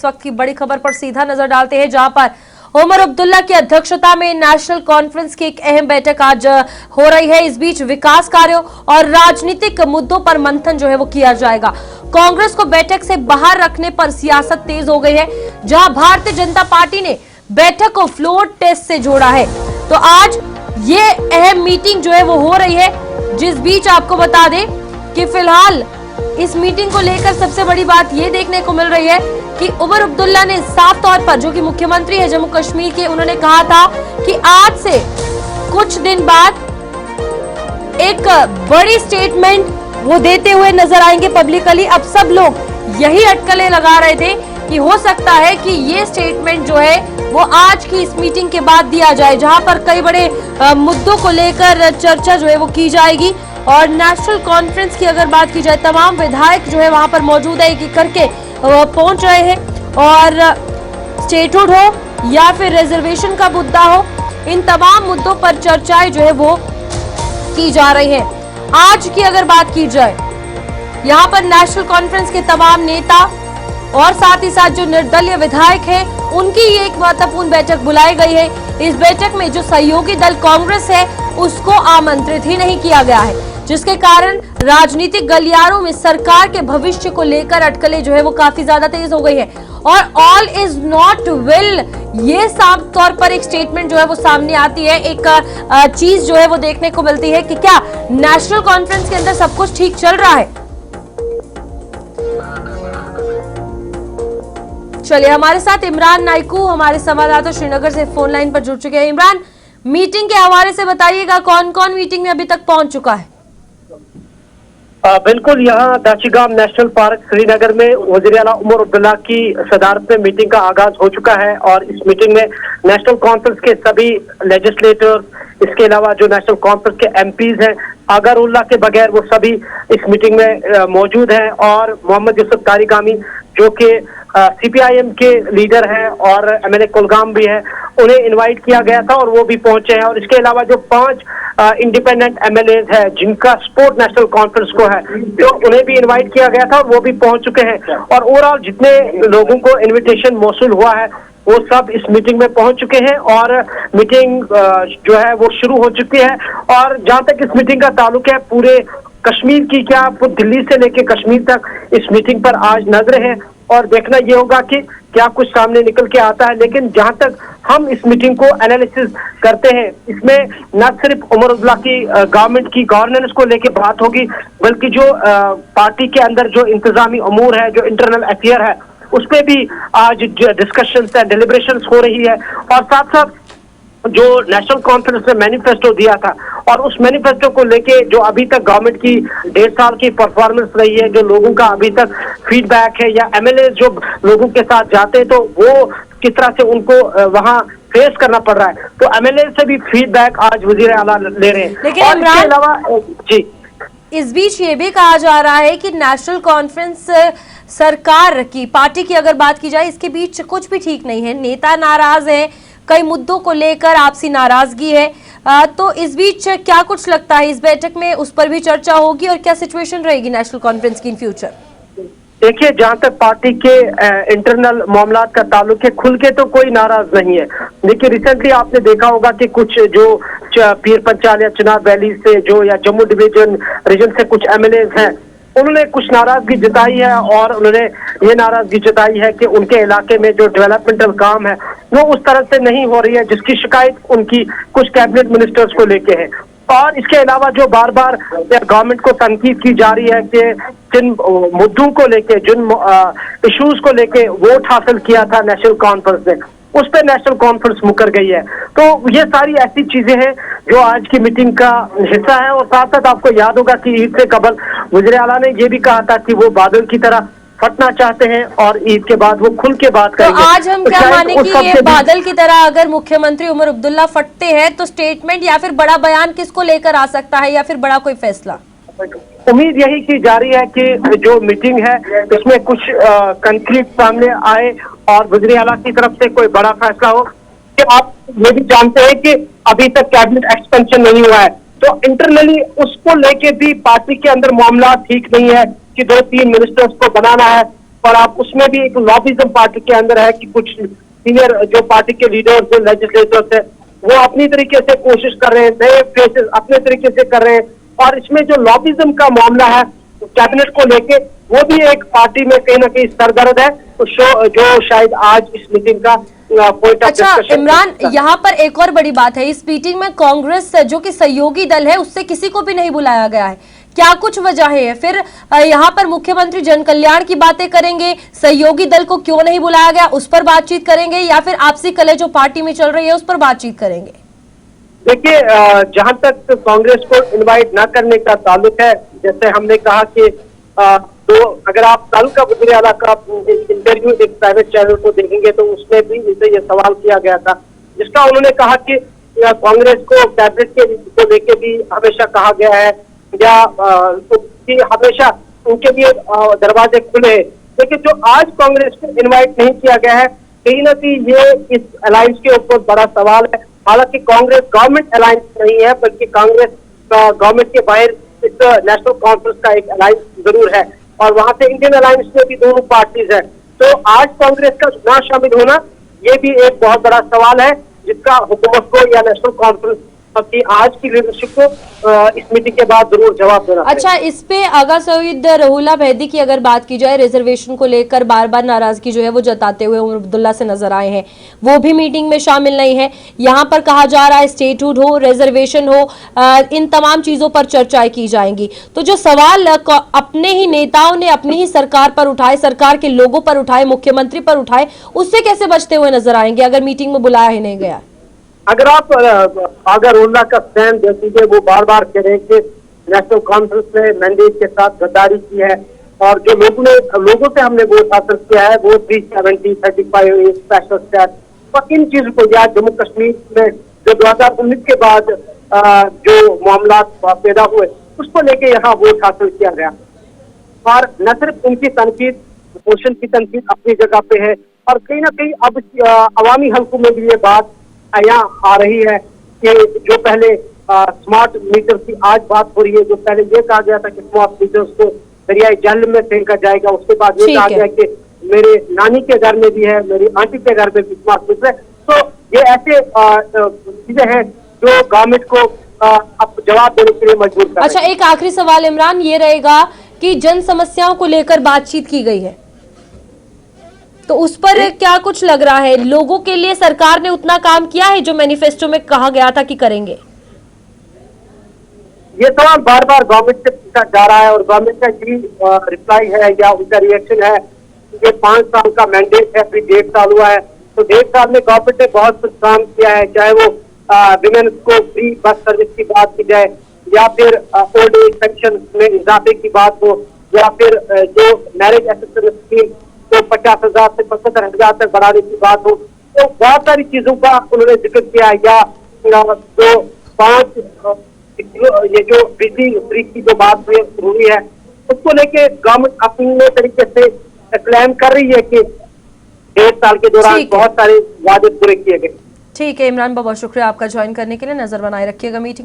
इस वक्त की बड़ी खबर पर सीधा नजर डालते हैं, जहां पर उमर अब्दुल्ला की अध्यक्षता में नेशनल कॉन्फ्रेंस की एक अहम बैठक आज हो रही है। इस बीच विकास कार्यों और राजनीतिक मुद्दों पर मंथन जो है वो किया जाएगा। कांग्रेस को बैठक से बाहर रखने पर सियासत तेज हो गई है, जहां भारतीय जनता पार्टी ने बैठक को फ्लोर टेस्ट से जोड़ा है। तो आज ये अहम मीटिंग जो है वो हो रही है, जिस बीच आपको बता दें कि फिलहाल इस मीटिंग को लेकर सबसे बड़ी बात ये देखने को मिल रही है कि उमर अब्दुल्ला ने साफ तौर पर, जो कि मुख्यमंत्री है जम्मू कश्मीर के, उन्होंने कहा था कि आज से कुछ दिन बाद एक बड़ी स्टेटमेंट वो देते हुए नजर आएंगे पब्लिकली। अब सब लोग यही अटकलें लगा रहे थे कि हो सकता है कि ये स्टेटमेंट जो है वो आज की इस मीटिंग के बाद दिया जाए, जहां पर कई बड़े मुद्दों को लेकर चर्चा जो है वो की जाएगी। और नेशनल कॉन्फ्रेंस की अगर बात की जाए, तमाम विधायक जो है वहां पर मौजूद है, एक एक करके पहुंच रहे हैं, और स्टेटहुड हो या फिर रिजर्वेशन का मुद्दा हो, इन तमाम मुद्दों पर चर्चाएं जो है वो की जा रही है। आज की अगर बात की जाए, यहाँ पर नेशनल कॉन्फ्रेंस के तमाम नेता और साथ ही साथ जो निर्दलीय विधायक हैं, उनकी ये एक महत्वपूर्ण बैठक बुलाई गई है। इस बैठक में जो सहयोगी दल कांग्रेस है उसको आमंत्रित ही नहीं किया गया है, जिसके कारण राजनीतिक गलियारों में सरकार के भविष्य को लेकर अटकलें जो है वो काफी ज्यादा तेज हो गई है। और ऑल इज नॉट वेल, ये साफ तौर पर एक स्टेटमेंट जो है वो सामने आती है। एक चीज जो है वो देखने को मिलती है कि क्या नेशनल कॉन्फ्रेंस के अंदर सब कुछ ठीक चल रहा है। चलिए, हमारे साथ इमरान नाइकू, हमारे संवाददाता श्रीनगर से फोन लाइन पर जुड़ चुके हैं। इमरान, मीटिंग के हवाले से बताइएगा, कौन कौन मीटिंग में अभी तक पहुंच चुका है? बिल्कुल, यहाँ दाचिगाम नेशनल पार्क श्रीनगर में वज़ीर आला उमर अब्दुल्ला की सदारत में मीटिंग का आगाज हो चुका है। और इस मीटिंग में नेशनल कॉन्फ्रेंस के सभी लेजिस्लेटर्स, इसके अलावा जो नेशनल कॉन्फ्रेंस के एमपीज हैं, अगरुल्लाह के बगैर वो सभी इस मीटिंग में मौजूद हैं। और मोहम्मद यूसुफ तारिगामी, जो कि सीपीआईएम के लीडर हैं और एमएलए कुलगाम भी है, उन्हें इनवाइट किया गया था और वो भी पहुंचे हैं। और इसके अलावा जो 5 इंडिपेंडेंट एमएलएज हैं जिनका सपोर्ट नेशनल कॉन्फ्रेंस को है, तो उन्हें भी इनवाइट किया गया था और वो भी पहुंच चुके हैं। और ओवरऑल जितने लोगों को इनविटेशन मौसूल हुआ है वो सब इस मीटिंग में पहुंच चुके हैं और मीटिंग जो है वो शुरू हो चुकी है। और जहां तक इस मीटिंग का ताल्लुक है, पूरे कश्मीर की, क्या दिल्ली से लेके कश्मीर तक इस मीटिंग पर आज नजरें हैं और देखना ये होगा कि क्या कुछ सामने निकल के आता है। लेकिन जहां तक हम इस मीटिंग को एनालिसिस करते हैं, इसमें न सिर्फ उमर अब्दुल्ला की गवर्नमेंट की गवर्नेंस को लेके बात होगी, बल्कि जो पार्टी के अंदर जो इंतजामी अमूर है, जो इंटरनल अफेयर है, उस पर भी आज डिस्कशंस है, डिलिब्रेशंस हो रही है। और साथ साथ जो नेशनल कॉन्फ्रेंस ने मैनिफेस्टो दिया था, और उस मैनिफेस्टो को लेके जो अभी तक गवर्नमेंट की 1.5 साल की परफॉर्मेंस रही है, जो लोगों का अभी तक फीडबैक है, या एमएलए जो लोगों के साथ जाते हैं तो वो किस तरह से उनको वहां फेस करना पड़ रहा है, तो एमएलए से भी फीडबैक आज वजीर आला ले रहे हैं। लेकिन और इसके अलावा जी, इस बीच ये भी कहा जा रहा है कि नेशनल कॉन्फ्रेंस सरकार की, पार्टी की अगर बात की जाए, इसके बीच कुछ भी ठीक नहीं है। नेता नाराज है, कई मुद्दों को लेकर आपसी नाराजगी है। तो इस बीच क्या कुछ लगता है, इस बैठक में उस पर भी चर्चा होगी और क्या सिचुएशन रहेगी नेशनल कॉन्फ्रेंस की इन फ्यूचर? देखिए, जहां तक पार्टी के इंटरनल मामलात का ताल्लुक है, खुल के तो कोई नाराज नहीं है। देखिए, रिसेंटली आपने देखा होगा कि कुछ जो पीर पंचाल या चिनाब वैली से जो, या जम्मू रीजन से कुछ एमएलए हैं, उन्होंने कुछ नाराजगी जताई है। और उन्होंने ये नाराजगी जताई है कि उनके इलाके में जो डेवलपमेंटल काम है वो उस तरह से नहीं हो रही है, जिसकी शिकायत उनकी कुछ कैबिनेट मिनिस्टर्स को लेके है। और इसके अलावा जो बार बार गवर्नमेंट को तनकीद की जा रही है कि जिन मुद्दों को लेके, जिन इश्यूज को लेके वोट हासिल किया था नेशनल कॉन्फ्रेंस ने, उस पर नेशनल कॉन्फ्रेंस मुकर गई है। तो ये सारी ऐसी चीजें हैं जो आज की मीटिंग का हिस्सा है। और साथ साथ आपको याद होगा कि ईद से कबल वज़ीर आला ने ये भी कहा था कि वो बादल की तरह फटना चाहते हैं और ईद के बाद वो खुल के बात करेंगे। तो आज हम क्या माने कि ये बादल की तरह अगर मुख्यमंत्री उमर अब्दुल्ला फटते हैं तो स्टेटमेंट या फिर बड़ा बयान किसको लेकर आ सकता है, या फिर बड़ा कोई फैसला? उम्मीद यही की जा रही है कि जो मीटिंग है इसमें कुछ कंक्रीट सामने आए और वज़ीर आला की तरफ से कोई बड़ा फैसला हो। कि आप ये भी जानते हैं कि अभी तक कैबिनेट एक्सपेंशन नहीं हुआ है, तो इंटरनली उसको लेके भी पार्टी के अंदर मामला ठीक नहीं है कि 2-3 मिनिस्टर्स को बनाना है। पर आप उसमें भी एक लॉबिज्म पार्टी के अंदर है कि कुछ सीनियर जो पार्टी के लीडर्स जो लेजिस्लेटर्स है वो अपनी तरीके से कोशिश कर रहे हैं, नए फेसेस अपने तरीके से कर रहे हैं। और इसमें जो लॉबिज्म का मामला है कैबिनेट को लेके, वो भी एक पार्टी में कहीं ना कहीं सरदर्द है, तो जो शायद आज इस मीटिंग का पॉइंट ऑफ अच्छा डिस्कशन। इमरान, यहाँ पर एक और बड़ी बात है, इस मीटिंग में कांग्रेस जो कि सहयोगी दल है उससे किसी को भी नहीं बुलाया गया है। क्या कुछ वजह है? फिर यहाँ पर मुख्यमंत्री जन कल्याण की बातें करेंगे, सहयोगी दल को क्यों नहीं बुलाया गया उस पर बातचीत करेंगे, या फिर आपसी कलह जो पार्टी में चल रही है उस पर बातचीत करेंगे? देखिए, जहां तक कांग्रेस को इनवाइट न करने का ताल्लुक है, जैसे हमने कहा कि तो अगर आप तालुका वज़ीर-ए-आला का इंटरव्यू एक प्राइवेट चैनल को देखेंगे तो उसमें भी इनसे ये सवाल किया गया था, जिसका उन्होंने कहा कि कांग्रेस को कैबिनेट के को लेके भी हमेशा कहा गया है या कि हमेशा उनके लिए दरवाजे खुले हैं। लेकिन जो आज कांग्रेस को इनवाइट नहीं किया गया है, कहीं ना कहीं ये इस अलायंस के ऊपर बड़ा सवाल है। हालांकि कांग्रेस गवर्नमेंट अलायंस नहीं है, बल्कि कांग्रेस गवर्नमेंट के बाहर इस नेशनल कॉन्फ्रेंस का एक अलायंस जरूर है, और वहां से इंडियन अलायंस में भी दोनों पार्टीज है। तो आज कांग्रेस का ना शामिल होना ये भी एक बहुत बड़ा सवाल है, जिसका हुकूमत को या नेशनल कॉन्फ्रेंस की आज की लीडरशिप को इस मीटिंग के बाद जरूर जवाब देना। अच्छा, इस पे आगा सईद रहुल्ला मेहदी की अगर बात की जाए, रिजर्वेशन को लेकर बार बार नाराजगी जो है वो जताते हुए उमर अब्दुल्ला से नजर आए हैं, वो भी मीटिंग में शामिल नहीं है। यहाँ पर कहा जा रहा है स्टेटहुड हो, रिजर्वेशन हो, इन तमाम चीजों पर चर्चाएं की जाएंगी। तो जो सवाल अपने ही नेताओं ने अपनी ही सरकार पर उठाए, सरकार के लोगों पर उठाए, मुख्यमंत्री पर उठाए, उससे कैसे बचते हुए नजर आएंगे अगर मीटिंग में बुलाया ही नहीं गया? अगर आप अगर उल्ला का स्टैंड देखेंगे, वो बार बार कह रहे हैं कि नेशनल कॉन्फ्रेंस ने मैंडेट के साथ गद्दारी की है, और जो लोगों से हमने वोट हासिल किया है वो 370, 35 स्पेशल स्टैट और इन चीजों को, या जम्मू कश्मीर में जो 2019 के बाद जो मामला पैदा हुए उसको लेके यहाँ वोट हासिल किया गया। और न सिर्फ उनकी तनकीद, पोषण की तनकीद अपनी जगह पे है, और कहीं ना कहीं अब अवामी हल्कों में भी ये बात यहाँ आ रही है कि जो पहले स्मार्ट मीटर की आज बात हो रही है, जो पहले ये कहा गया था कि स्मार्ट मीटर्स को दरियाई जल में फेंका जाएगा, उसके बाद ये कहा गया कि मेरे नानी के घर में भी है, मेरी आंटी के घर में भी स्मार्ट मीटर है। तो ये ऐसे चीजें हैं जो गवर्नमेंट को अब जवाब देने के लिए मजबूर कर। अच्छा, एक आखिरी सवाल इमरान ये रहेगा कि जन समस्याओं को लेकर बातचीत की गई है, तो उस पर क्या कुछ लग रहा है? लोगों के लिए सरकार ने उतना काम किया है जो मैनिफेस्टो में कहा गया था कि करेंगे? ये सवाल बार बार गवर्नमेंट से पूछा जा रहा है, और गवर्नमेंट का यही रिप्लाई है या उनका रिएक्शन है कि ये 5 साल का मैंडेट है, अभी 1.5 साल हुआ है, तो 1.5 साल में गवर्नमेंट ने बहुत कुछ काम किया है, चाहे वो विमेन्स को फ्री बस सर्विस की बात की जाए, या फिर ओल्ड एज पेंशन में इजाफे की बात हो, या फिर जो मैरिज असिस्टेंस स्कीम तो 50,000 से 75,000 तक बढ़ाने की बात हो। तो बहुत सारी चीजों का उन्होंने जिक्र किया, या जो 5 ये जो बिजली फ्री की जो बात हुई है उसको लेके गवर्नमेंट अपने तरीके से क्लेम कर रही है कि 1.5 साल के दौरान बहुत सारे वादे पूरे किए गए। ठीक है इमरान, बहुत शुक्रिया आपका ज्वाइन करने के लिए। नजर बनाए रखिएगा मीटिंग।